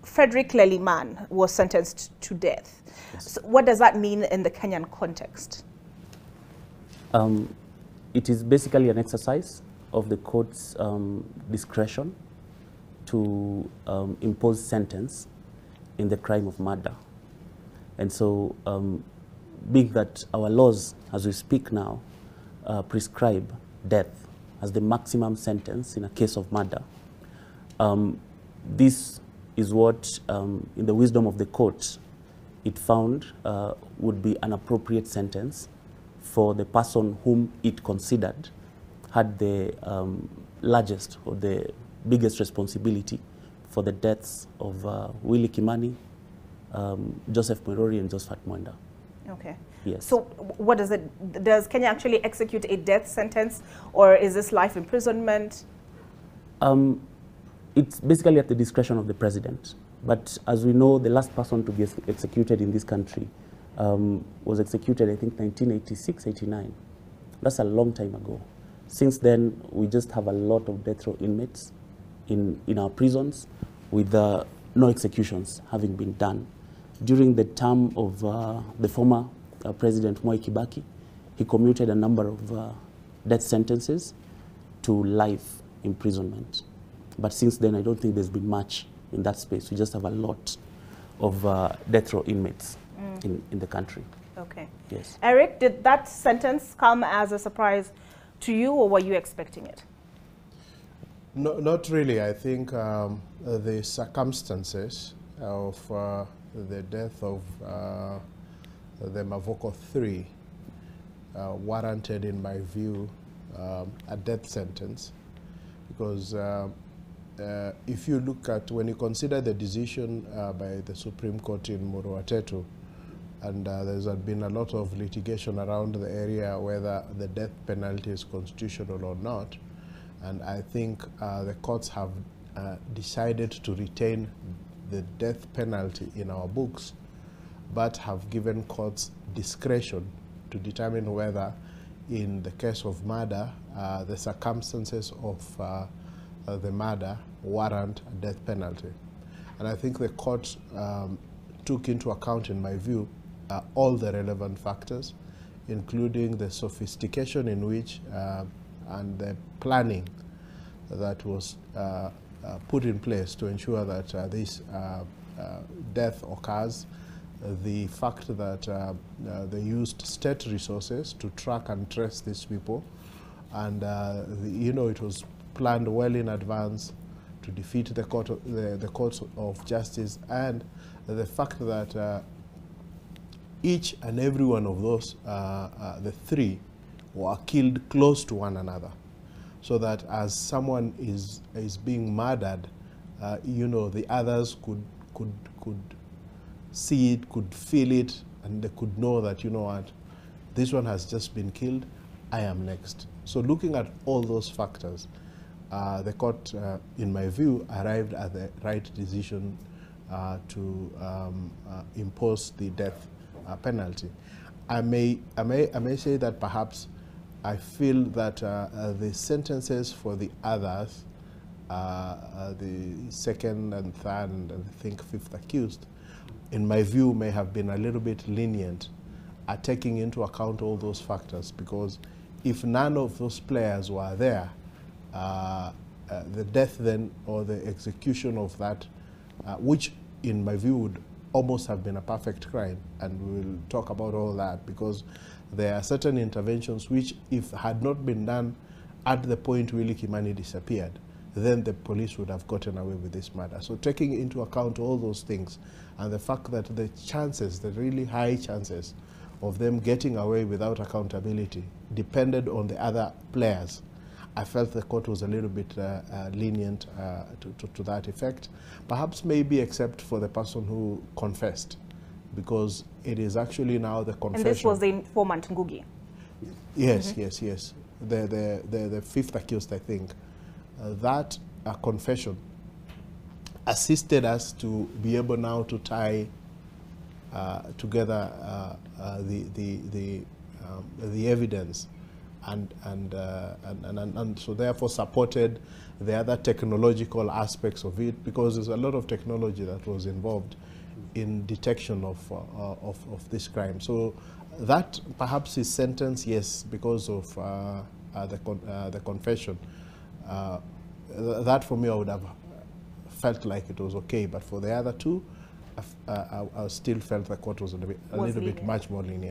Frederick Leliman was sentenced to death. Yes. So what does that mean in the Kenyan context? It is basically an exercise of the court's discretion to impose sentence in the crime of murder. And so, being that our laws, as we speak now, prescribe death as the maximum sentence in a case of murder, this is what, in the wisdom of the court, it found would be an appropriate sentence for the person whom it considered had the largest or the biggest responsibility for the deaths of Willie Kimani, Joseph Mwerori, and Josephat Mwenda. Okay. Yes. So what does it, does Kenya actually execute a death sentence, or is this life imprisonment? It's basically at the discretion of the president. But as we know, the last person to be executed in this country was executed, I think, 1986, 89. That's a long time ago. Since then, we just have a lot of death row inmates in our prisons with no executions having been done. During the term of the former President Mwai Kibaki, he commuted a number of death sentences to life imprisonment. But since then, I don't think there's been much in that space. We just have a lot of death row inmates in the country. Okay. Yes. Eric, did that sentence come as a surprise to you, or were you expecting it? No, not really. I think the circumstances of the death of the Mavoko 3 warranted, in my view, a death sentence. Because if you look at, when you consider the decision by the Supreme Court in Muruatetu, and there's been a lot of litigation around the area whether the death penalty is constitutional or not, and I think the courts have decided to retain the death penalty in our books, but have given courts discretion to determine whether, in the case of murder, the circumstances of the murder warrant a death penalty. And I think the court took into account, in my view, all the relevant factors, including the sophistication in which and the planning that was put in place to ensure that this death occurs, the fact that they used state resources to track and trace these people, and it was planned well in advance to defeat the courts of justice, and the fact that each and every one of those, the three, were killed close to one another, so that as someone is being murdered, the others could see it, could feel it, and they could know that, you know what, this one has just been killed, I am next. So looking at all those factors, the court, in my view, arrived at the right decision to impose the death penalty. I may say that perhaps I feel that the sentences for the others, the second and third and I think fifth accused, in my view, may have been a little bit lenient at taking into account all those factors, because if none of those players were there, the death then, or the execution of that, which in my view would almost have been a perfect crime, and we'll talk about all that, because there are certain interventions which, if had not been done at the point Willie Kimani disappeared, then the police would have gotten away with this murder. So taking into account all those things, and the fact that the chances, the really high chances of them getting away without accountability depended on the other players, I felt the court was a little bit lenient to that effect. Perhaps maybe except for the person who confessed, because it is actually now the confession. And this was the informant Ngugi? Yes, yes. The fifth accused, I think. That confession assisted us to be able now to tie together the evidence and so therefore supported the other technological aspects of it, because there's a lot of technology that was involved in detection of this crime. So that perhaps his sentence, yes, because of the confession, that for me I would have felt like it was okay, but for the other two, I still felt the court was a little bit much more lenient.